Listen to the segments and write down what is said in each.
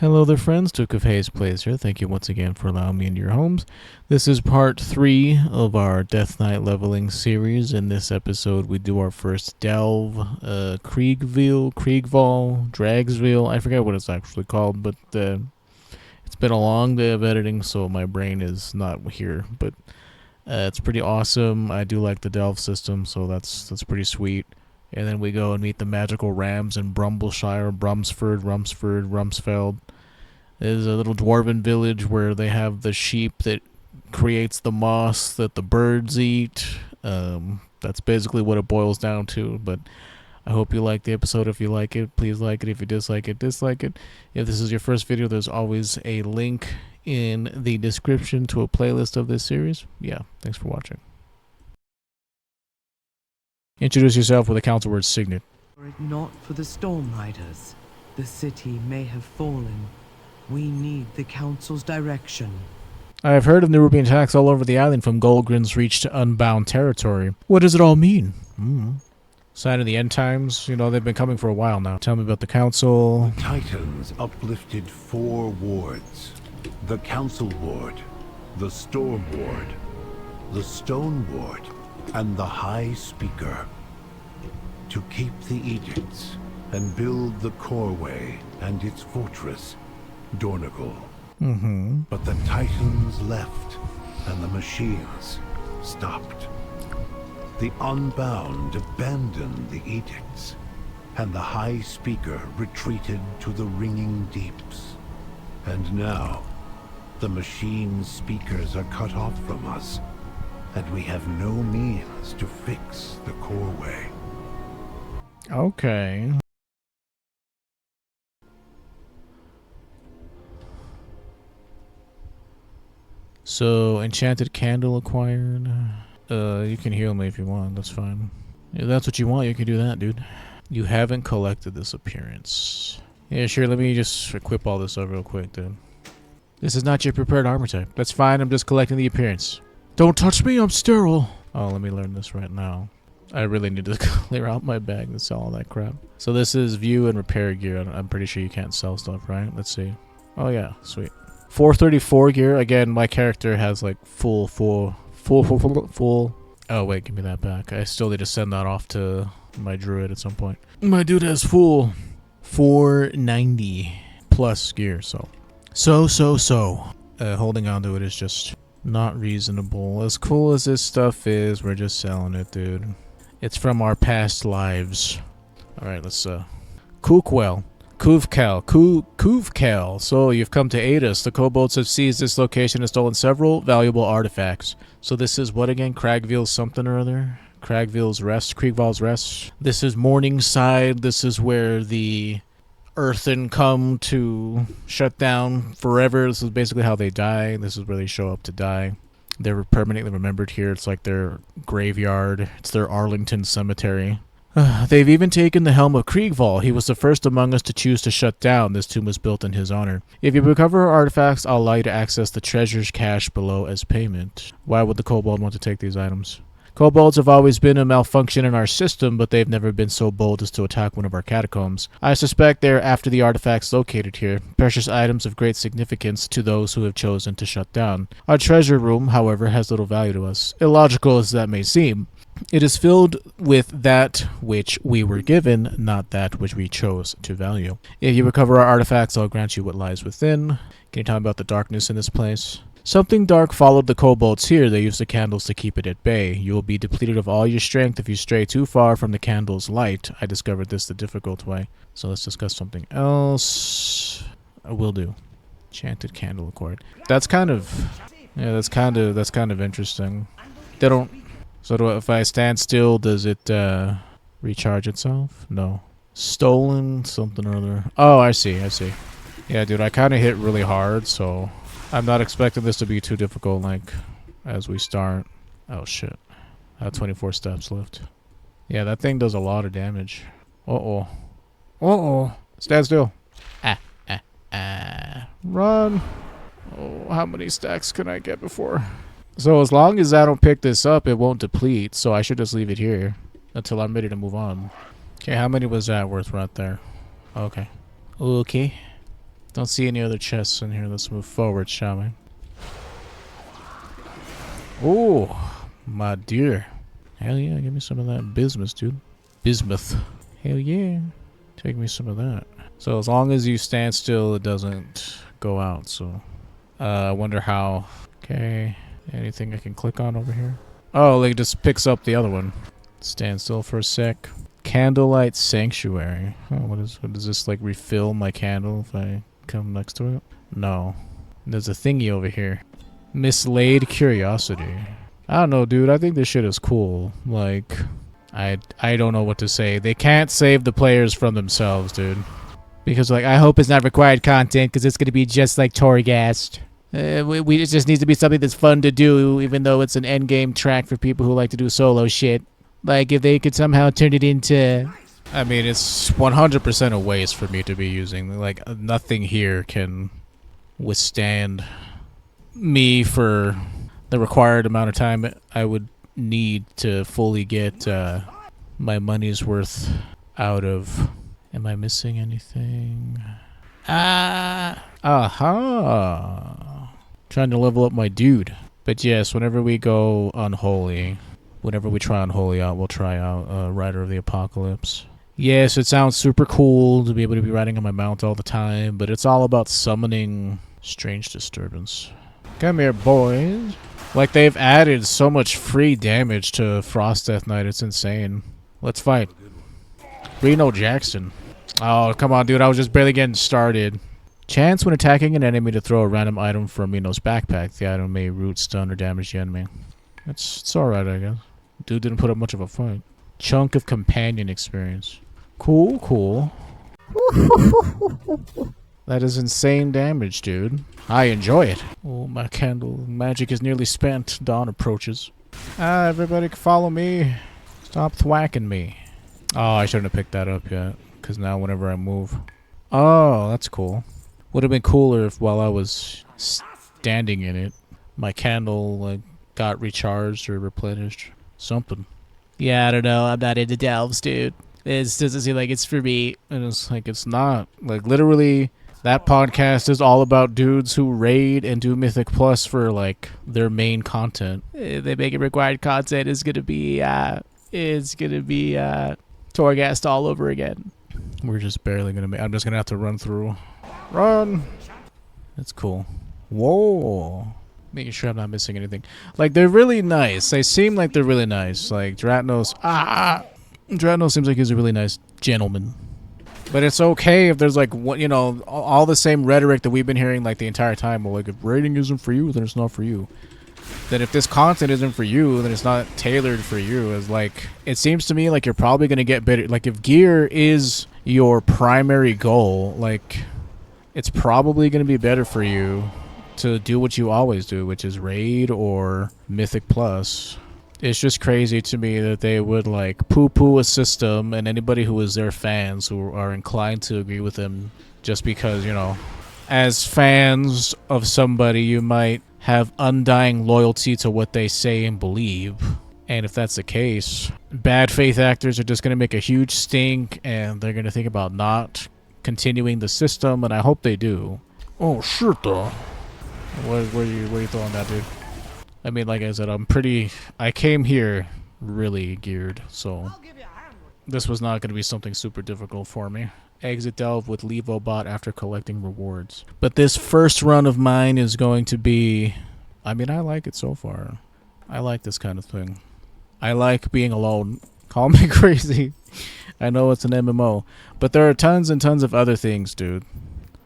Hello there friends, Duke of Haze Plays here. Thank you once again for allowing me into your homes. This is part 3 of our Death Knight leveling series. In this episode we do our first delve, Kriegval, Dragsville, I forget what it's actually called, but it's been a long day of editing so my brain is not here, but it's pretty awesome. I do like the delve system, so that's pretty sweet. And then we go and meet the magical rams in Brumbleshire, Rumsfeld. There's a little dwarven village where they have the sheep that creates the moss that the birds eat. That's basically what it boils down to, but I hope you like the episode. If you like it, please like it. If you dislike it, dislike it. If this is your first video, there's always a link in the description to a playlist of this series. Yeah, thanks for watching. Introduce yourself with a council word signet. Were it not for the Storm Riders, the city may have fallen. We need the council's direction. I have heard of Nerubian attacks all over the island from Goldgrin's reach to unbound territory. What does it all mean? Sign of the end times? You know, they've been coming for a while now. Tell me about the council. The Titans uplifted 4 wards. The Council Ward, the Storm Ward, the Stone Ward, and the High Speaker, to keep the edicts and build the Coreway and its fortress, Dornagal. But the Titans left, and the machines stopped. The Unbound abandoned the edicts, and the High Speaker retreated to the Ringing Deeps. And now, the machine speakers are cut off from us, and we have no means to fix the Coreway. Okay. So, enchanted candle acquired. You can heal me if you want, that's fine. If that's what you want, you can do that, dude. You haven't collected this appearance. Yeah, sure, let me just equip all this up real quick, dude. This is not your prepared armor type. That's fine, I'm just collecting the appearance. Don't touch me, I'm sterile! Oh, let me learn this right now. I really need to clear out my bag and sell all that crap. So this is view and repair gear. I'm pretty sure you can't sell stuff, right? Let's see. Oh yeah, sweet. 434 gear. Again, my character has like full. Oh wait, give me that back. I still need to send that off to my druid at some point. My dude has full 490 plus gear, so. Holding on to it is just not reasonable. As cool as this stuff is, we're just selling it, dude. It's from our past lives. Alright, let's Kriegval. So you've come to aid us. The kobolds have seized this location and stolen several valuable artifacts. So this is what again? Kriegval's something or other? Kriegval's Rest. This is Morningside. This is where the Earthen come to shut down forever. This is basically how they die. This is where they show up to die. They're permanently remembered here. It's like their graveyard. It's their Arlington cemetery. They've even taken the helm of Kriegval. He was the first among us to choose to shut down. This tomb was built in his honor. If you recover our artifacts, I'll allow you to access the treasure's cache below as payment. Why would the kobold want to take these items? Kobolds have always been a malfunction in our system, but they've never been so bold as to attack one of our catacombs. I suspect they're after the artifacts located here, precious items of great significance to those who have chosen to shut down. Our treasure room, however, has little value to us. Illogical as that may seem, it is filled with that which we were given, not that which we chose to value. If you recover our artifacts, I'll grant you what lies within. Can you tell me about the darkness in this place? Something dark followed the kobolds here. They used the candles to keep it at bay. You will be depleted of all your strength if you stray too far from the candle's light. I discovered this the difficult way. So let's discuss something else. I will do. Enchanted candle acquired. That's kind of interesting. They don't. So if I stand still, does it recharge itself? No. Stolen something or other. Oh, I see. Yeah, dude, I kind of hit really hard, so I'm not expecting this to be too difficult, like, as we start. Oh, shit. I have 24 steps left. Yeah, that thing does a lot of damage. Uh-oh. Stand still. Run. Oh, how many stacks can I get before? So as long as I don't pick this up, it won't deplete, so I should just leave it here until I'm ready to move on. Okay, how many was that worth right there? Okay. Don't see any other chests in here. Let's move forward, shall we? Oh, my dear. Hell yeah, give me some of that bismuth, dude. Bismuth. Hell yeah. Take me some of that. So as long as you stand still, it doesn't go out, so... I wonder how... Okay. Anything I can click on over here? Oh, like it just picks up the other one. Stand still for a sec. Candlelight Sanctuary. Oh, what does this, like, refill my candle if I come next to it? No. There's a thingy over here. Mislaid Curiosity. I don't know, dude. I think this shit is cool. Like, I don't know what to say. They can't save the players from themselves, dude. Because, like, I hope it's not required content, because it's going to be just like Torghast. It just needs to be something that's fun to do, even though it's an endgame track for people who like to do solo shit. Like, if they could somehow turn it into... I mean, it's 100% a waste for me to be using. Like, nothing here can withstand me for the required amount of time I would need to fully get my money's worth out of... Am I missing anything? Aha! Trying to level up my dude. But yes, whenever we go Unholy, whenever we try Unholy out, we'll try out Rider of the Apocalypse. Yes, it sounds super cool to be able to be riding on my mount all the time, but it's all about summoning strange disturbance. Come here, boys. Like, they've added so much free damage to Frost Death Knight, it's insane. Let's fight. Reno Jackson. Oh, come on, dude. I was just barely getting started. Chance when attacking an enemy to throw a random item from Reno's backpack. The item may root, stun, or damage the enemy. It's alright, I guess. Dude didn't put up much of a fight. Chunk of companion experience. Cool, cool. That is insane damage, dude. I enjoy it. Oh, my candle magic is nearly spent. Dawn approaches. Everybody follow me. Stop thwacking me. Oh, I shouldn't have picked that up yet. Because now whenever I move... Oh, that's cool. Would have been cooler if while I was standing in it, my candle like got recharged or replenished. Something. Yeah, I don't know. I'm not into delves, dude. It doesn't seem like it's for me. And it's like, it's not. Like, literally, that podcast is all about dudes who raid and do Mythic Plus for, like, their main content. They make it required content is gonna be, Torghast all over again. We're just barely gonna make... I'm just gonna have to run through. Run! That's cool. Whoa! Making sure I'm not missing anything. Like, they're really nice. They seem like they're really nice. Like, Dratnos... Dratnos seems like he's a really nice gentleman. But it's okay if there's, like, what, you know, all the same rhetoric that we've been hearing, like, the entire time. Well, like, if raiding isn't for you, then it's not for you. That if this content isn't for you, then it's not tailored for you. It's like, it seems to me like you're probably gonna get better. Like, if gear is your primary goal, like, it's probably gonna be better for you to do what you always do, which is raid or Mythic Plus. It's just crazy to me that they would, like, poo-poo a system, and anybody who is their fans who are inclined to agree with them just because, you know, as fans of somebody, you might have undying loyalty to what they say and believe. And if that's the case, bad faith actors are just going to make a huge stink, and they're going to think about not continuing the system, and I hope they do. Oh, shit, though. Where you throwing that, dude? I mean, like I said, I came here really geared, so this was not going to be something super difficult for me. Exit Delve with LevoBot after collecting rewards. But this first run of mine is going to be... I mean, I like it so far. I like this kind of thing. I like being alone. Call me crazy. I know it's an MMO. But there are tons and tons of other things, dude,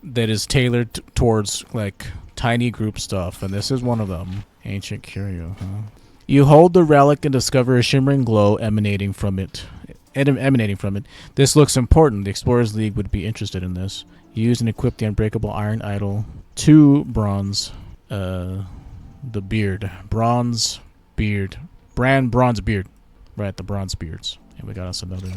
that is tailored towards, like, tiny group stuff. And this is one of them. Ancient Curio, huh? You hold the relic and discover a shimmering glow emanating from it. This looks important. The Explorers League would be interested in this. Use and equip the unbreakable iron idol. 2 bronze. The beard. Bronze beard. Bronze beard. Right, the bronze beards. And we got us another.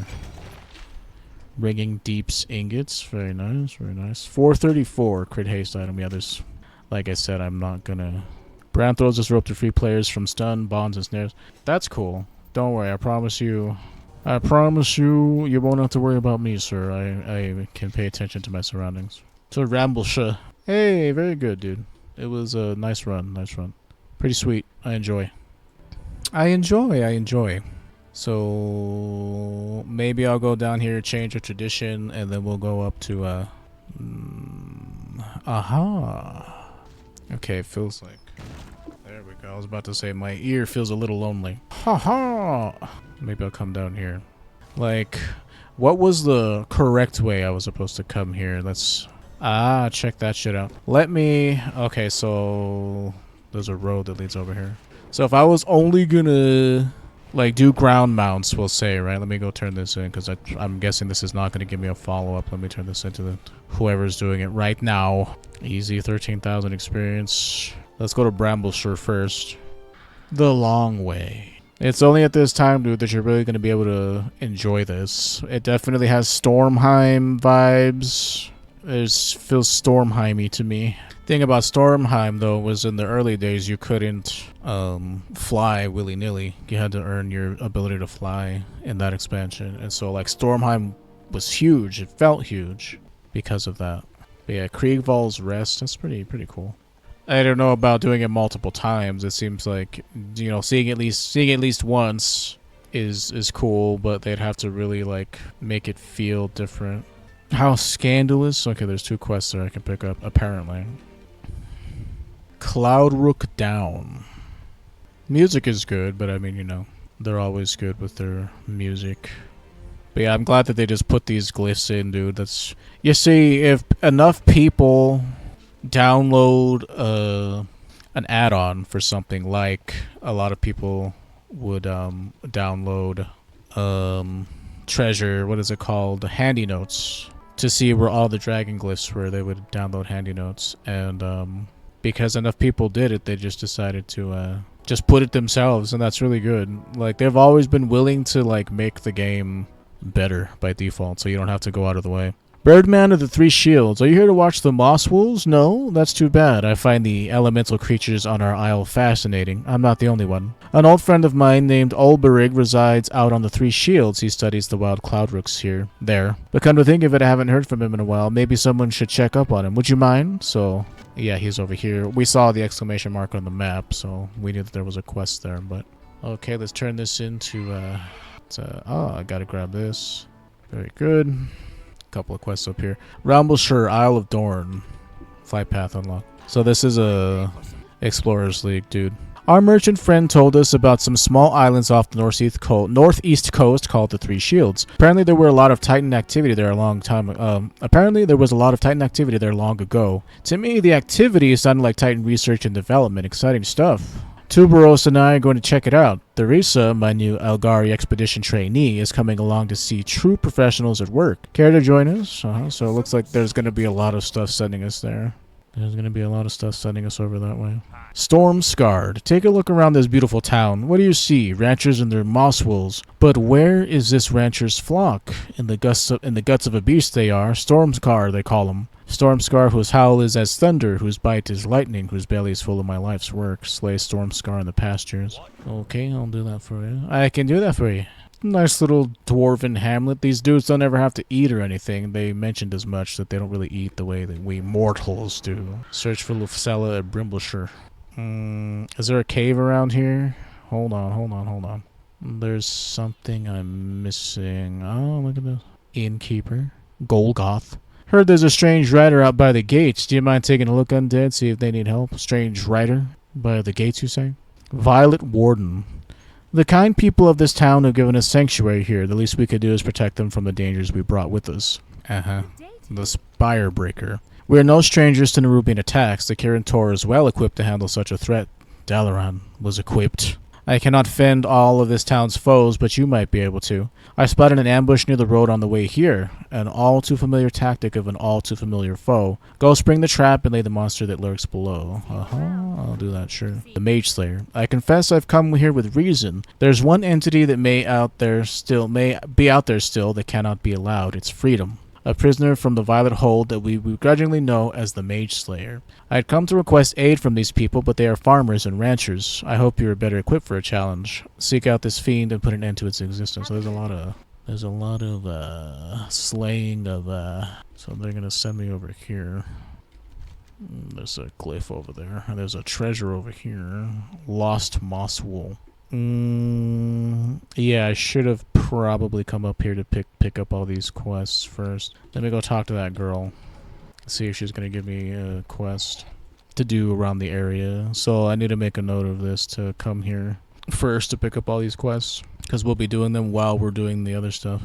Ringing Deeps ingots. Very nice, very nice. 434 crit haste item. Yeah, there's... Like I said, I'm not gonna... Brown throws this rope to free players from stun, bonds, and snares. That's cool. Don't worry, I promise you, you won't have to worry about me, sir. I can pay attention to my surroundings. To Ramblesha. Hey, very good, dude. It was a nice run. Nice run. Pretty sweet. I enjoy. I enjoy. So maybe I'll go down here, change a tradition, and then we'll go up to aha. Okay, feels like. There we go. I was about to say my ear feels a little lonely. Haha. Maybe I'll come down here. Like, what was the correct way I was supposed to come here? Let's check that shit out. Okay, so there's a road that leads over here. So if I was only gonna like do ground mounts, we'll say, right? Let me go turn this in because I'm guessing this is not gonna give me a follow-up. Let me turn this into whoever's doing it right now. Easy 13,000 experience. Let's go to Brambleshire first. The long way. It's only at this time, dude, that you're really going to be able to enjoy this. It definitely has Stormheim vibes. It feels Stormheim-y to me. Thing about Stormheim, though, was in the early days you couldn't fly willy-nilly. You had to earn your ability to fly in that expansion. And so, like, Stormheim was huge. It felt huge because of that. But yeah, Kriegval's Rest, that's pretty cool. I don't know about doing it multiple times. It seems like, you know, seeing at least once is cool, but they'd have to really like make it feel different. How scandalous. Okay, there's 2 quests there I can pick up apparently. Cloudrook Down. Music is good, but I mean, you know, they're always good with their music. But yeah, I'm glad that they just put these glyphs in, dude. That's, you see, if enough people download an add-on for something, like a lot of people would download treasure, what is it called, handy notes, to see where all the dragon glyphs were. They would download handy notes, and because enough people did it, they just decided to just put it themselves, and that's really good. Like, they've always been willing to like make the game better by default, so you don't have to go out of the way. Birdman of the 3 Shields. Are you here to watch the moss wolves? No? That's too bad. I find the elemental creatures on our isle fascinating. I'm not the only one. An old friend of mine named Ulberig resides out on the 3 Shields. He studies the wild cloudrooks there. But come to think of it, I haven't heard from him in a while. Maybe someone should check up on him. Would you mind? So, yeah, he's over here. We saw the exclamation mark on the map, so we knew that there was a quest there. But okay, let's turn this into I gotta grab this. Very good. Couple of quests up here. Rambleshire, Isle of Dorn. Flight path unlocked. So this is a Explorers League, dude. Our merchant friend told us about some small islands off the northeast coast called the 3 Shields. Apparently there was a lot of Titan activity there long ago. To me, the activity sounded like Titan research and development. Exciting stuff. Tuberos and I are going to check it out. Theresa, my new Algari expedition trainee, is coming along to see true professionals at work. Care to join us? So it looks like there's going to be a lot of stuff sending us there. There's going to be a lot of stuff sending us over that way. Storm Scarred. Take a look around this beautiful town. What do you see? Ranchers and their moss wolves. But where is this rancher's flock? In the guts of a beast they are. Stormscar, they call them. Stormscar, whose howl is as thunder, whose bite is lightning, whose belly is full of my life's work. Slay Stormscar in the pastures. Okay, I'll do that for you. I can do that for you. Nice little dwarven hamlet. These dudes don't ever have to eat or anything. They mentioned as much, that they don't really eat the way that we mortals do. Search for Lufcella at Brimbleshire. Is there a cave around here? Hold on. There's something I'm missing. Oh, look at this. Innkeeper. Golgoth. Heard there's a strange rider out by the gates. Do you mind taking a look, Undead? See if they need help. Strange rider? By the gates, you say? Violet Warden. The kind people of this town have given us sanctuary here. The least we could do is protect them from the dangers we brought with us. The Spire Breaker. We are no strangers to Nerubian attacks. The Kirin Tor is well equipped to handle such a threat. Dalaran was equipped. I cannot fend all of this town's foes, but you might be able to. I spotted an ambush near the road on the way here. An all-too-familiar tactic of an all-too-familiar foe. Go spring the trap and lay the monster that lurks below. I'll do that, sure. The Mage Slayer. I confess I've come here with reason. There's one entity that may be out there still that cannot be allowed. It's freedom. A prisoner from the Violet Hold that we begrudgingly know as the Mage Slayer. I had come to request aid from these people, but they are farmers and ranchers. I hope you are better equipped for a challenge. Seek out this fiend and put an end to its existence. So there's a lot of There's a lot of slaying of so they're gonna send me over here. There's a glyph over there. There's a treasure over here. Lost moss wool. Yeah, I should have probably come up here to pick up all these quests first. Let me go talk to that girl. See if she's gonna give me a quest to do around the area. So I need to make a note of this to come here first to pick up all these quests, because we'll be doing them while we're doing the other stuff.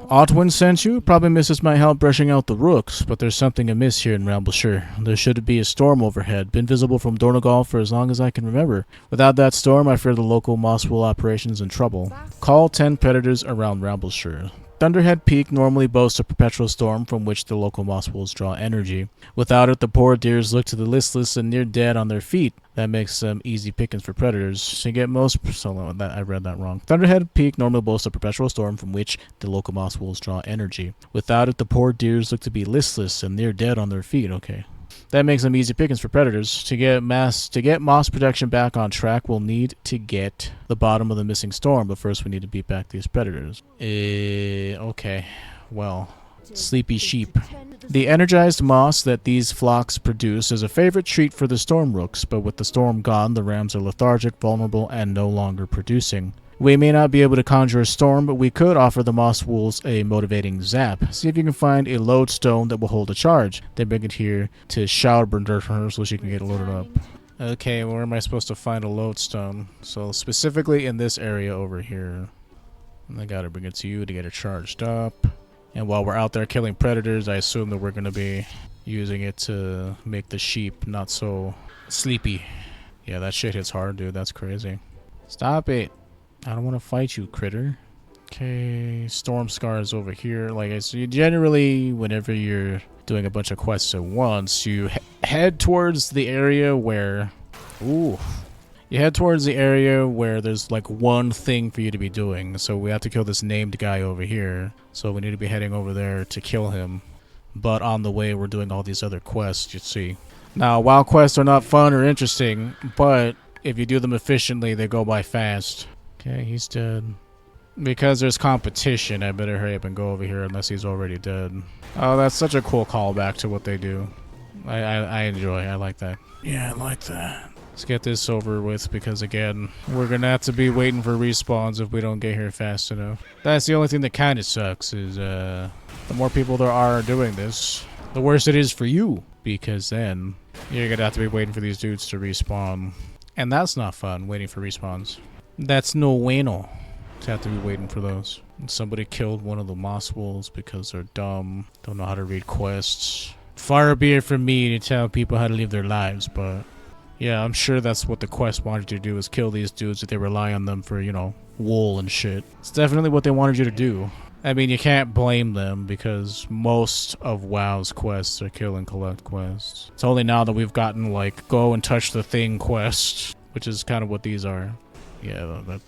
Otwin sent you? Probably misses my help brushing out the rooks, but there's something amiss here in Rambleshire. There should be a storm overhead, been visible from Donegal for as long as I can remember. Without that storm, I fear the local mosswool operation's in trouble. Call 10 predators around Rambleshire. Thunderhead Peak normally boasts a perpetual storm from which the local mosswools draw energy. Without it, the poor deers look to the listless and near dead on their feet. That makes them easy pickings for predators. To get most... I read that wrong. Thunderhead Peak normally boasts a perpetual storm from which the local mosswools draw energy. Without it, the poor deers look to be listless and near dead on their feet. Okay. That makes them easy pickings for predators. To get moss protection back on track, we'll need to get the bottom of the missing storm, but first we need to beat back these predators. Okay. Well, sleepy sheep. The energized moss that these flocks produce is a favorite treat for the storm rooks, but with the storm gone, the rams are lethargic, vulnerable, and no longer producing. We may not be able to conjure a storm, but we could offer the moss wools a motivating zap. See if you can find a lodestone that will hold a charge. Then bring it here to Schaubernder so she can get loaded up. Okay, where am I supposed to find a lodestone? So specifically in this area over here. I gotta bring it to you to get it charged up. And while we're out there killing predators, I assume that we're gonna be using it to make the sheep not so sleepy. Yeah, that shit hits hard, dude. That's crazy. Stop it. I don't want to fight you, critter. Okay, storm scars over here. Like I said, generally, whenever you're doing a bunch of quests at once, you head towards the area where... Ooh. You head towards the area where there's like one thing for you to be doing. So we have to kill this named guy over here. So we need to be heading over there to kill him. But on the way, we're doing all these other quests, you see. Now, while quests are not fun or interesting, but if you do them efficiently, they go by fast. Okay, he's dead. Because there's competition, I better hurry up and go over here unless he's already dead. Oh, that's such a cool callback to what they do. I enjoy it. I like that. Yeah, I like that. Let's get this over with because, again, we're going to have to be waiting for respawns if we don't get here fast enough. That's the only thing that kind of sucks is the more people there are doing this, the worse it is for you. Because then you're going to have to be waiting for these dudes to respawn. And that's not fun, waiting for respawns. That's no bueno to have to be waiting for those. And somebody killed one of the moss wolves because they're dumb, don't know how to read quests. Far be it from me to tell people how to live their lives, but yeah, I'm sure that's what the quest wanted you to do, is kill these dudes if they rely on them for, you know, wool and shit. It's definitely what they wanted you to do. I mean, you can't blame them because most of WoW's quests are kill and collect quests. It's only now that we've gotten, like, go and touch the thing quest, which is kind of what these are. Yeah, that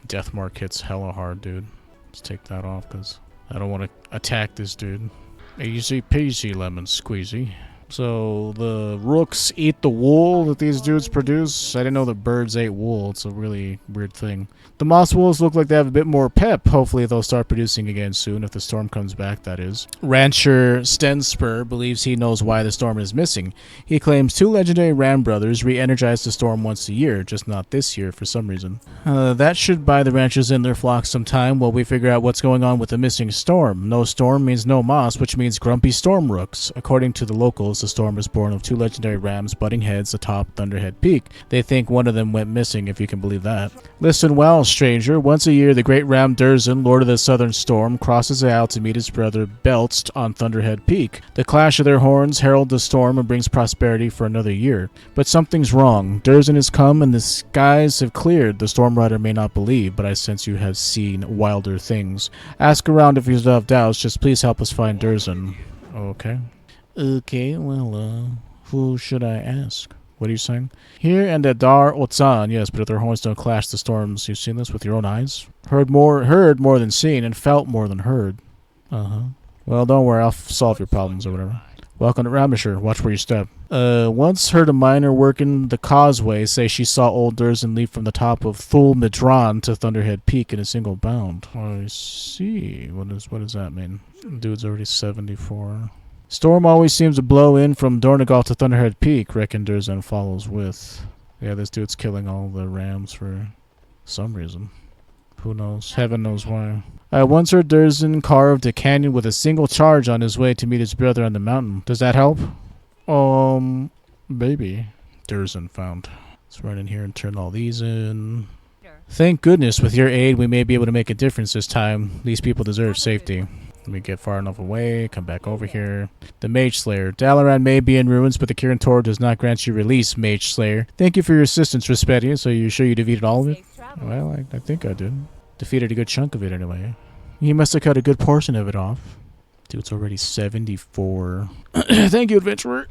death mark hits hella hard, dude. Let's take that off, because I don't want to attack this dude. Easy peasy lemon squeezy. So, the rooks eat the wool that these dudes produce. I didn't know that birds ate wool. It's a really weird thing. The moss wolves look like they have a bit more pep. Hopefully they'll start producing again soon, if the storm comes back, that is. Rancher Stenspur believes he knows why the storm is missing. He claims 2 legendary ram brothers re-energize the storm once a year, just not this year for some reason. That should buy the ranchers and their flocks some time while we figure out what's going on with the missing storm. No storm means no moss, which means grumpy storm rooks. According to the locals, the storm is born of 2 legendary rams butting heads atop Thunderhead Peak. They think one of them went missing, if you can believe that. Listen well, stranger. Once a year, the great ram Durzin, Lord of the Southern Storm, crosses out to meet his brother Belst on Thunderhead Peak. The clash of their horns herald the storm and brings prosperity for another year. But something's wrong. Durzin has come and the skies have cleared. The Storm Rider may not believe, but I sense you have seen wilder things. Ask around if you have doubts. Just please help us find Durzin. Okay. Okay, well, who should I ask? What are you saying? Here and at Dar Otzan, yes, but if their horns don't clash the storms, you've seen this with your own eyes? Heard more than seen, and felt more than heard. Well, don't worry, I'll solve your problems or whatever. Welcome to Ramasher. Watch where you step. Once heard a miner working the causeway say she saw old Durzen leap from the top of Thul Midran to Thunderhead Peak in a single bound. I see. What does that mean? Dude's already 74. Storm always seems to blow in from Dornagal to Thunderhead Peak, reckon Durzen follows with. Yeah, this dude's killing all the rams for some reason. Who knows? Heaven knows why. I once heard Durzen carved a canyon with a single charge on his way to meet his brother on the mountain. Does that help? Maybe. Durzen found. Let's run in here and turn all these in. Thank goodness, with your aid, we may be able to make a difference this time. These people deserve safety. Let me get far enough away, come back over here. The Mage Slayer. Dalaran may be in ruins, but the Kirin Tor does not grant you release, Mage Slayer. Thank you for your assistance, Raspetia. So you sure you defeated all of it? Well, I think I did. Defeated a good chunk of it anyway. You must have cut a good portion of it off. Dude, it's already 74. Thank you, adventurer.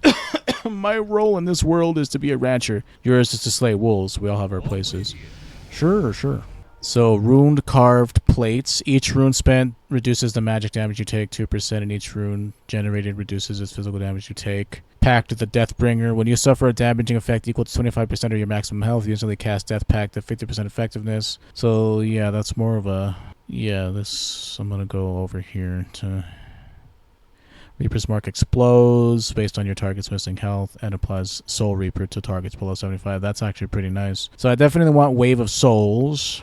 My role in this world is to be a rancher. Yours is to slay wolves. We all have our places. Sure. So, runed carved plates. Each rune spent reduces the magic damage you take 2%, and each rune generated reduces its physical damage you take. Pact of the Deathbringer. When you suffer a damaging effect equal to 25% of your maximum health, you instantly cast Death Pact at 50% effectiveness. So, yeah, that's more of a... Yeah, this... I'm gonna go over here to... Reaper's Mark explodes based on your target's missing health and applies Soul Reaper to targets below 75. That's actually pretty nice. So I definitely want Wave of Souls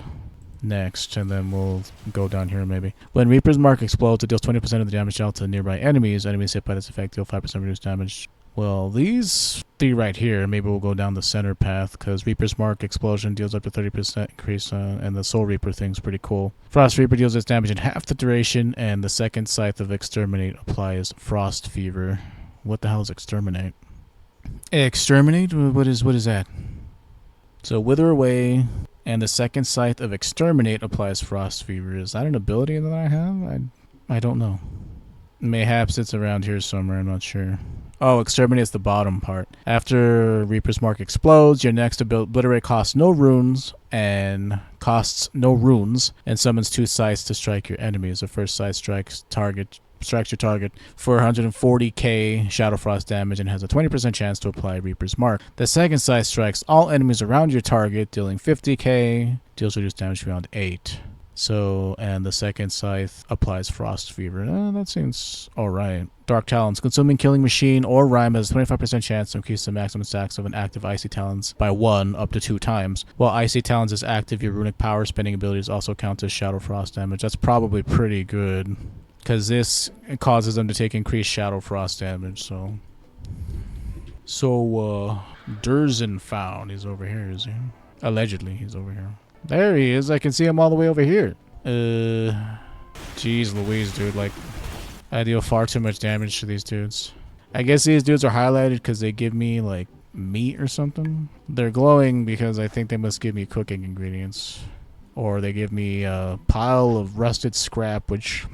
next, and then we'll go down here maybe. When Reaper's Mark explodes, it deals 20% of the damage dealt to nearby enemies. Enemies hit by this effect deal 5% reduced damage. Well, these three right here, maybe we'll go down the center path, because Reaper's Mark explosion deals up to 30% increase, and the Soul Reaper thing's pretty cool. Frost Reaper deals its damage in half the duration, and the second Scythe of Exterminate applies Frost Fever. What the hell is Exterminate? Exterminate? What is that? So Wither Away, and the second Scythe of Exterminate applies Frost Fever. Is that an ability that I have? I don't know. Mayhaps it's around here somewhere, I'm not sure. Oh, Exterminate's the bottom part. After Reaper's Mark explodes, your next Obliterate costs no runes, and summons two scythes to strike your enemies. The first scythe strikes your target for 140k Shadow Frost damage and has a 20% chance to apply Reaper's Mark. The second scythe strikes all enemies around your target, dealing 50k, deals reduced damage beyond 8. So, and the second scythe applies Frost Fever. That seems alright. Dark Talons. Consuming Killing Machine or Rhyme has a 25% chance to increase the maximum stacks of an active Icy Talons by 1 up to 2 times. While Icy Talons is active, your runic power spending abilities also count as Shadow Frost damage. That's probably pretty good, because this causes them to take increased Shadow Frost damage, so... Durzen found. He's over here, is he? Allegedly, he's over here. There he is. I can see him all the way over here. Jeez Louise, dude. Like, I deal far too much damage to these dudes. I guess these dudes are highlighted because they give me, like, meat or something. They're glowing because I think they must give me cooking ingredients. Or they give me a pile of rusted scrap, which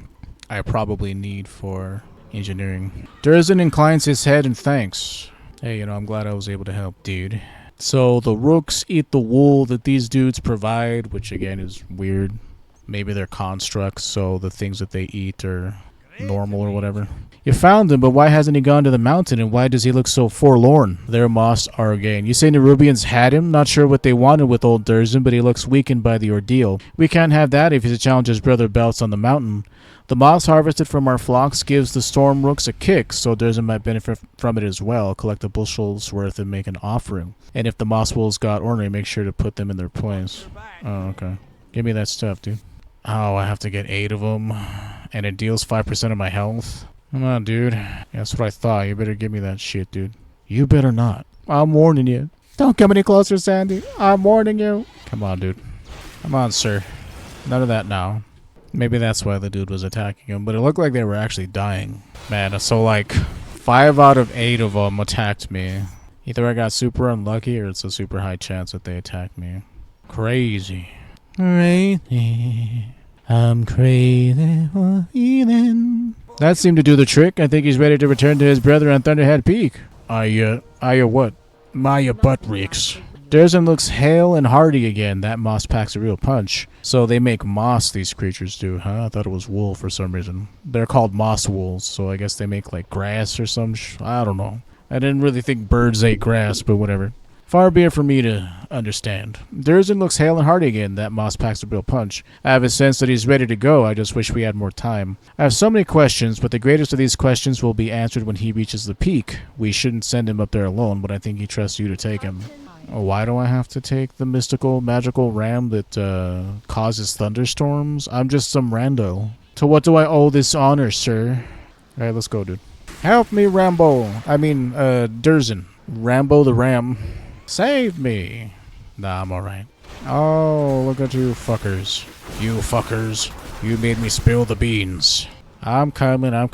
I probably need for engineering. Durzen inclines his head and thanks. Hey, I'm glad I was able to help, dude. So the rooks eat the wool that these dudes provide, which again is weird. Maybe they're constructs, so the things that they eat are normal or whatever. You found him, but why hasn't he gone to the mountain, and why does he look so forlorn? There, Moss Argane. You say Nerubians had him? Not sure what they wanted with old Durzen, but he looks weakened by the ordeal. We can't have that if he's to challenge his brother Belts on the mountain. The moss harvested from our flocks gives the storm rooks a kick, so Durzen might benefit from it as well. Collect a bushel's worth and make an offering. And if the moss wolves got ornery, make sure to put them in their place. Oh, okay. Give me that stuff, dude. Oh, I have to get 8 of them, and it deals 5% of my health. Come on, dude. Yeah, that's what I thought. You better give me that shit, dude. You better not. I'm warning you. Don't come any closer, Sandy. I'm warning you. Come on, dude. Come on, sir. None of that now. Maybe that's why the dude was attacking him, but it looked like they were actually dying. Man, so like 5 out of 8 of them attacked me. Either I got super unlucky or it's a super high chance that they attacked me. Crazy. Crazy. I'm crazy for healing. That seemed to do the trick. I think he's ready to return to his brother on Thunderhead Peak. Are you what? My butt reeks. Durzen looks hale and hearty again. That moss packs a real punch. So they make moss, these creatures do, huh? I thought it was wool for some reason. They're called moss wolves, so I guess they make like grass or some I don't know. I didn't really think birds ate grass, but whatever. Far be it for me to understand. Durzen looks hale and hearty again. That moss packs a real punch. I have a sense that he's ready to go. I just wish we had more time. I have so many questions, but the greatest of these questions will be answered when he reaches the peak. We shouldn't send him up there alone, but I think he trusts you to take him. Why do I have to take the mystical, magical ram that causes thunderstorms? I'm just some rando. To what do I owe this honor, sir? Alright, let's go, dude. Help me, Durzen. Rambo the Ram. Save me. Nah, I'm alright. Oh, look at you fuckers. You fuckers. You made me spill the beans. I'm coming. Oh,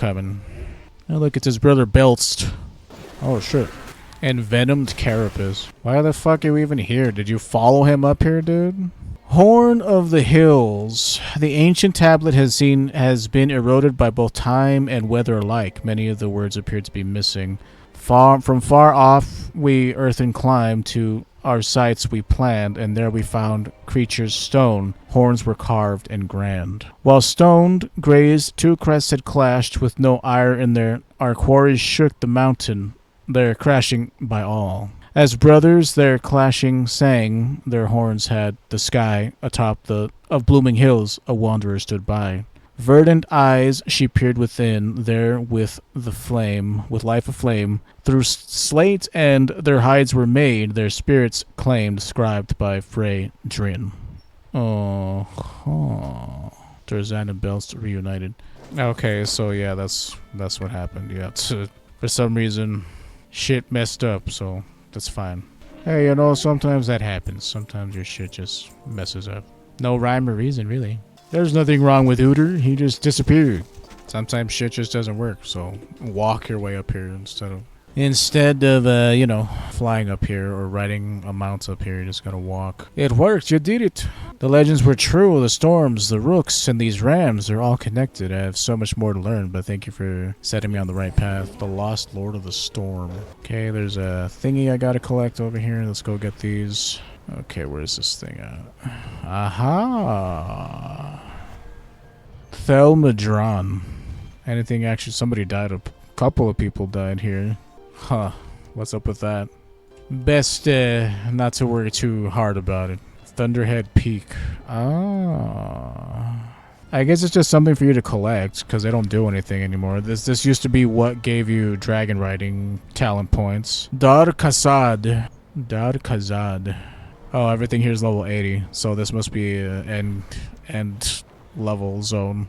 look, it's his brother Belst. Oh, shit. And Venomed Carapace. Why the fuck are we even here? Did you follow him up here, dude? Horn of the Hills. The ancient tablet has been eroded by both time and weather alike. Many of the words appear to be missing. From far off we earthen climbed to our sites we planned, and there we found creatures stone. Horns were carved and grand. While stoned, grazed, two crests had clashed with no ire in there. Our quarries shook the mountain, their crashing by all. As brothers their clashing sang, their horns had the sky atop of blooming hills. A wanderer stood by. Verdant eyes she peered within, there with life aflame. Through slate and their hides were made, their spirits claimed, scribed by Frey Drin. Oh. Durzan and Belst reunited. Okay, so yeah, that's what happened. Yeah, for some reason, shit messed up, so that's fine. Hey, sometimes that happens. Sometimes your shit just messes up. No rhyme or reason, really. There's nothing wrong with Uter, he just disappeared. Sometimes shit just doesn't work, so walk your way up here instead of flying up here or riding a mount up here. You just gotta walk. It worked, you did it. The legends were true, the storms, the rooks, and these rams, they're all connected. I have so much more to learn, but thank you for setting me on the right path. The Lost Lord of the Storm. Okay, there's a thingy I gotta collect over here. Let's go get these. Okay, where's this thing at? Aha! Thelmadron. Anything actually, somebody died. A couple of people died here. Huh. What's up with that? Best not to worry too hard about it. Thunderhead Peak. Ah. I guess it's just something for you to collect, because they don't do anything anymore. This used to be what gave you dragon riding talent points. Dar Khazad. Oh, everything here is level 80, so this must be an end level zone.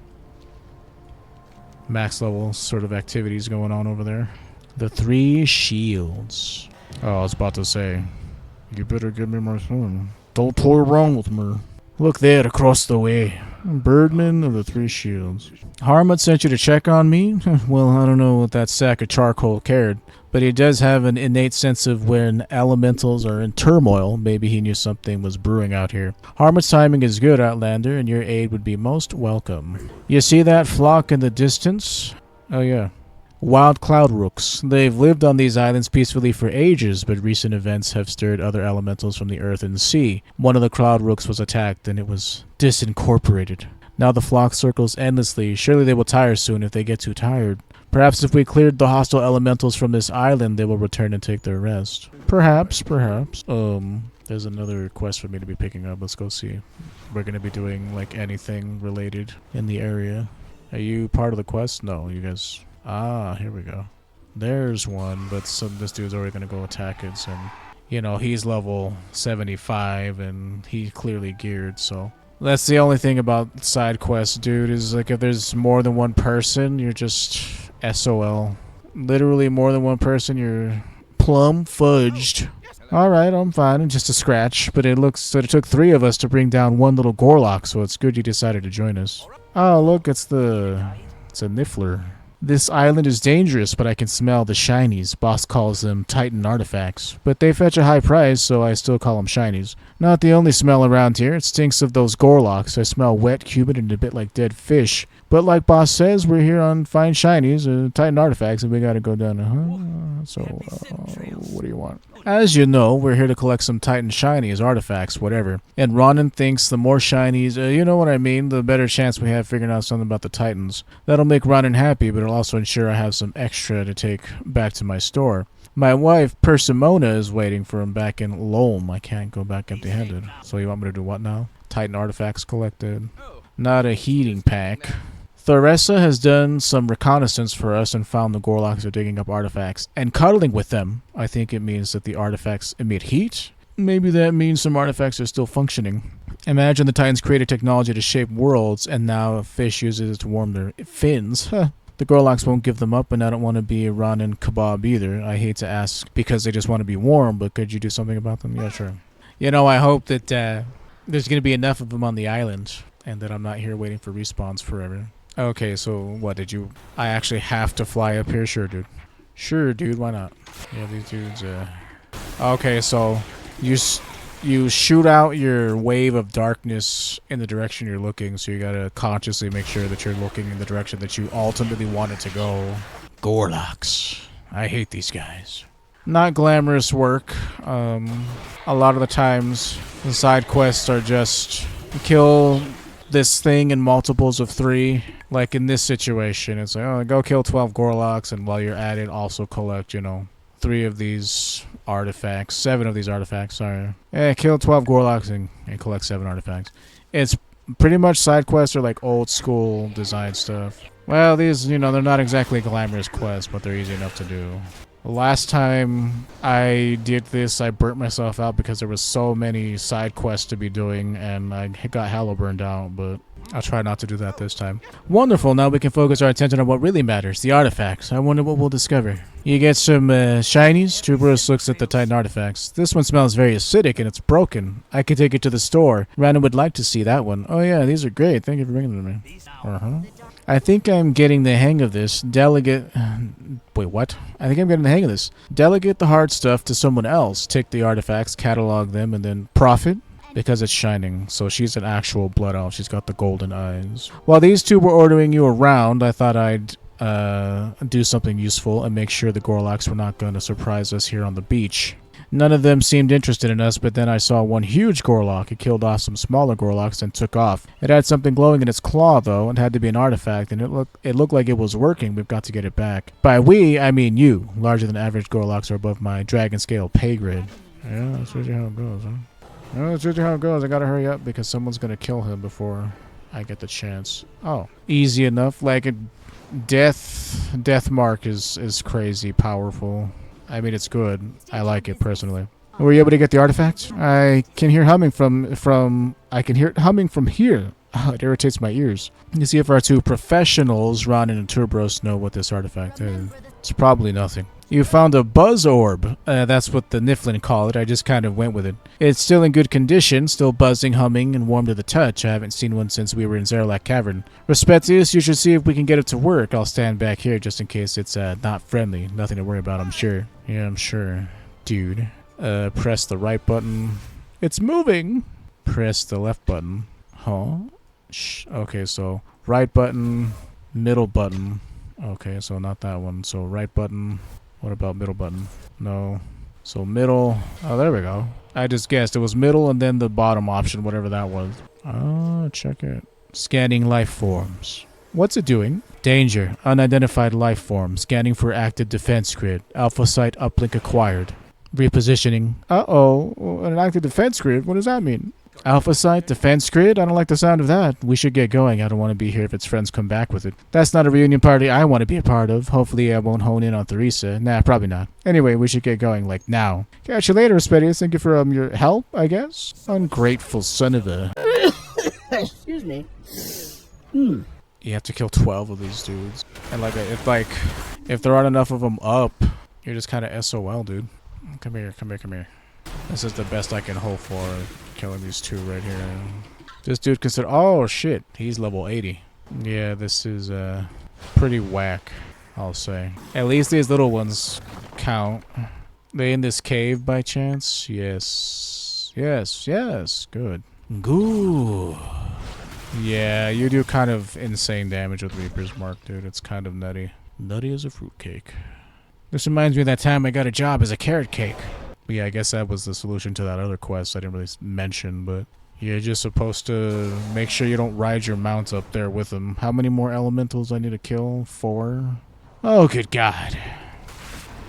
Max level sort of activities going on over there. The Three Shields. Oh, I was about to say, you better give me my phone. Don't toy around with me. Look there across the way. Birdman of the Three Shields. Harmut sent you to check on me? Well, I don't know what that sack of charcoal cared, but he does have an innate sense of when elementals are in turmoil. Maybe he knew something was brewing out here. Harmut's timing is good, Outlander, and your aid would be most welcome. You see that flock in the distance? Oh yeah. Wild cloud rooks. They've lived on these islands peacefully for ages, but recent events have stirred other elementals from the earth and sea. One of the cloud rooks was attacked, and it was disincorporated. Now the flock circles endlessly. Surely they will tire soon if they get too tired. Perhaps if we cleared the hostile elementals from this island, they will return and take their rest. Perhaps. There's another quest for me to be picking up. Let's go see. We're going to be doing, like, anything related in the area. Are you part of the quest? No, you guys... Ah, here we go. There's one, but this dude's already gonna go attack it, and he's level 75 and he clearly geared, so that's the only thing about side quests, dude, is like if there's more than one person, you're just SOL. Literally more than one person, you're plumb fudged. Alright, I'm fine, and just a scratch, but it took 3 of us to bring down one little Gorlock, so it's good you decided to join us. Oh, look, it's a Niffler. This island is dangerous, but I can smell the shinies. Boss calls them Titan artifacts. But they fetch a high price, so I still call them shinies. Not the only smell around here. It stinks of those Gorlocks. I smell wet, humid, and a bit like dead fish. But like boss says, we're here on Find Shinies, Titan Artifacts, and we gotta go down to, so, what do you want? As you know, we're here to collect some Titan Shinies, artifacts, whatever. And Ronan thinks the more Shinies, you know what I mean, the better chance we have figuring out something about the Titans. That'll make Ronan happy, but it'll also ensure I have some extra to take back to my store. My wife, Persimona, is waiting for him back in Loam. I can't go back empty-handed. So you want me to do what now? Titan artifacts collected. Not a heating pack. Theresa has done some reconnaissance for us and found the Gorloks are digging up artifacts and cuddling with them. I think it means that the artifacts emit heat. Maybe that means some artifacts are still functioning. Imagine the Titans created technology to shape worlds, and now a fish uses it to warm their fins. Huh. The Gorloks won't give them up, and I don't want to be a Ronin kebab either. I hate to ask because they just want to be warm, but could you do something about them? Yeah, sure. You know, I hope that there's going to be enough of them on the island, and that I'm not here waiting for respawns forever. Okay, so what did you... I actually have to fly up here? Sure, dude. Sure, dude, why not? Yeah, these dudes, Okay, so you shoot out your wave of darkness in the direction you're looking, so you gotta consciously make sure that you're looking in the direction that you ultimately want it to go. Gorloks. I hate these guys. Not glamorous work. A lot of the times, the side quests are just kill this thing in multiples of 3. Like in this situation, it's like, oh, go kill 12 Gorloks, and while you're at it, also collect, 3 of these artifacts, 7 of these artifacts, sorry. Kill 12 Gorloks and collect 7 artifacts. It's pretty much side quests are like old school design stuff. Well, these, they're not exactly glamorous quests, but they're easy enough to do. The last time I did this, I burnt myself out because there was so many side quests to be doing, and I got hella burned out, but I'll try not to do that this time. Wonderful, now we can focus our attention on what really matters, the artifacts. I wonder what we'll discover. You get some shinies. Tuberous looks at the Titan artifacts. This one smells very acidic and it's broken. I could take it to the store. Random would like to see that one. Oh yeah, these are great. Thank you for bringing them to me. I think I'm getting the hang of this. Wait, what? I think I'm getting the hang of this. Delegate the hard stuff to someone else. Take the artifacts, catalog them, and then profit. Because it's shining. So she's an actual blood elf. She's got the golden eyes. While these two were ordering you around, I thought I'd do something useful and make sure the Gorloks were not going to surprise us here on the beach. None of them seemed interested in us, but then I saw one huge Gorlok. It killed off some smaller Gorloks and took off. It had something glowing in its claw, though, and had to be an artifact, and it looked like it was working. We've got to get it back. By we, I mean you. Larger than average Gorloks are above my dragon scale pay grade. Yeah, that's usually how it goes, huh? No, that's usually how it goes. I gotta hurry up because someone's gonna kill him before I get the chance. Oh, easy enough. Like a death mark is crazy powerful. I mean, it's good. I like it personally. Were you able to get the artifact? I can hear humming I can hear it humming from here. Oh, it irritates my ears. You see if our two professionals, Ronin and Turbros, know what this artifact is. It's probably nothing. You found a buzz orb. That's what the Niflin call it. I just kind of went with it. It's still in good condition, still buzzing, humming, and warm to the touch. I haven't seen one since we were in Zerlak Cavern. Respectius, you should see if we can get it to work. I'll stand back here just in case it's not friendly. Nothing to worry about, I'm sure. Yeah, I'm sure. Dude. Press the right button. It's moving! Press the left button. Huh? Okay, so right button, middle button. Okay, so not that one. So right button. What about middle button? No. So middle. Oh, there we go. I just guessed. It was middle and then the bottom option, whatever that was. Oh, check it. Scanning life forms. What's it doing? Danger. Unidentified life form. Scanning for active defense grid. Alpha site uplink acquired. Repositioning. Uh-oh. An active defense grid? What does that mean? Alpha site, defense grid? I don't like the sound of that. We should get going. I don't want to be here if its friends come back with it. That's not a reunion party I want to be a part of. Hopefully I won't hone in on Theresa. Nah, probably not. Anyway, we should get going, like, now. Catch you later, Respedius. Thank you for your help, I guess? Ungrateful son of a... Excuse me. You have to kill 12 of these dudes. And, if there aren't enough of them up, you're just kind of SOL, dude. Come here. This is the best I can hope for, killing these two right here. This dude consider— oh shit, he's level 80. Yeah, this is pretty whack, I'll say. At least these little ones count. They in this cave by chance? Yes. Good. Yeah, you do kind of insane damage with Reaper's Mark, dude. It's kind of nutty. Nutty as a fruitcake. This reminds me of that time I got a job as a carrot cake. But yeah, I guess that was the solution to that other quest I didn't really mention, but you're just supposed to make sure you don't ride your mount up there with them. How many more elementals I need to kill? 4? Oh, good God.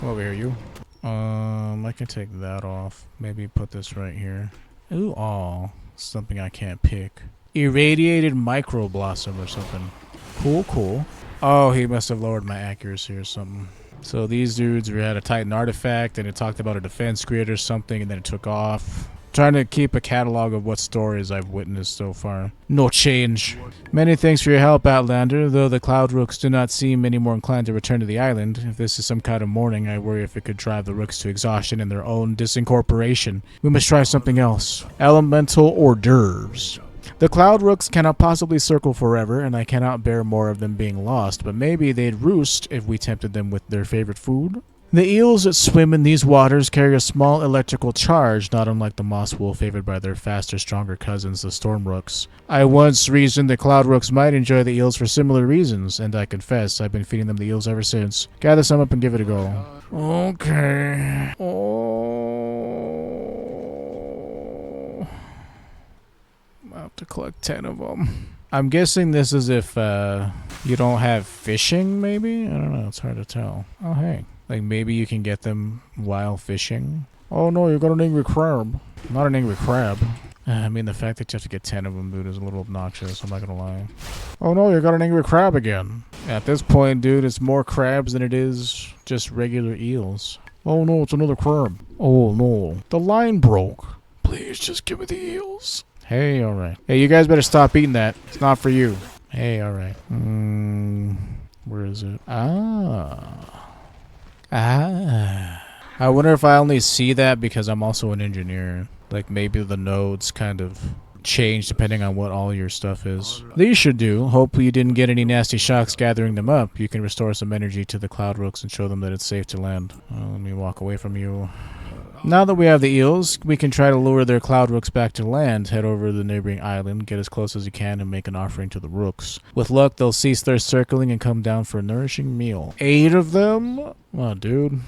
Come over here, you. I can take that off. Maybe put this right here. Ooh, aw. Something I can't pick. Irradiated microblossom or something. Cool, cool. Oh, he must have lowered my accuracy or something. So these dudes had a Titan artifact, and it talked about a defense grid or something, and then it took off. Trying to keep a catalog of what stories I've witnessed so far. No change. Many thanks for your help, Outlander, though the Cloud Rooks do not seem any more inclined to return to the island. If this is some kind of mourning, I worry if it could drive the Rooks to exhaustion in their own disincorporation. We must try something else. Elemental hors d'oeuvres. The Cloud Rooks cannot possibly circle forever, and I cannot bear more of them being lost, but maybe they'd roost if we tempted them with their favorite food. The eels that swim in these waters carry a small electrical charge, not unlike the moss wool favored by their faster, stronger cousins, the storm rooks. I once reasoned the cloud rooks might enjoy the eels for similar reasons, and I confess I've been feeding them the eels ever since. Gather some up and give it a go. Okay. Oh. I'll have to collect 10 of them. I'm guessing this is if you don't have fishing, maybe? I don't know. It's hard to tell. Oh, hey. Like, maybe you can get them while fishing. Oh, no, you got an angry crab. Not an angry crab. I mean, the fact that you have to get 10 of them, dude, is a little obnoxious. I'm not gonna lie. Oh, no, you got an angry crab again. At this point, dude, it's more crabs than it is just regular eels. Oh, no, it's another crab. Oh, no. The line broke. Please, just give me the eels. Hey, alright. Hey, you guys better stop eating that. It's not for you. Hey, alright. Where is it? I wonder if I only see that because I'm also an engineer. Like, maybe the nodes kind of change depending on what all your stuff is. These should do. Hopefully you didn't get any nasty shocks gathering them up. You can restore some energy to the cloud rooks and show them that it's safe to land. Let me walk away from you. Now that we have the eels, we can try to lure their cloud rooks back to land, head over to the neighboring island, get as close as you can, and make an offering to the rooks. With luck, they'll cease their circling and come down for a nourishing meal. 8 of them? Oh, dude.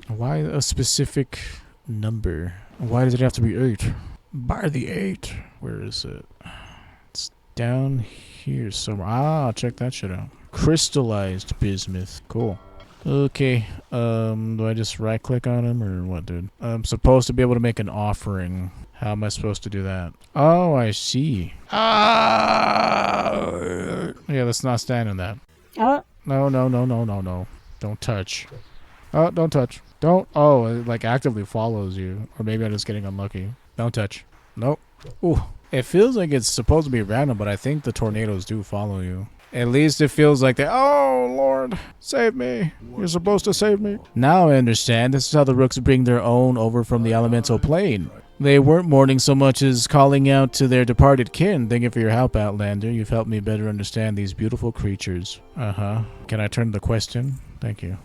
Why a specific number? Why does it have to be 8? By the 8. Where is it? It's down here somewhere. Ah, check that shit out. Crystallized bismuth. Cool. Okay, do I just right click on him or what, dude? I'm supposed to be able to make an offering. How am I supposed to do that? Oh, I see. Ah! Yeah, let's not stand in that. No. Don't touch. Oh, don't touch. Don't. Oh, it like actively follows you. Or maybe I'm just getting unlucky. Don't touch. Nope. Ooh. It feels like it's supposed to be random, but I think the tornadoes do follow you. At least it feels like they. Oh, Lord, save me. You're supposed to save me. Now I understand. This is how the rooks bring their own over from the elemental plane. They weren't mourning so much as calling out to their departed kin. Thank you for your help, Outlander. You've helped me better understand these beautiful creatures. Can I turn the question? Thank you.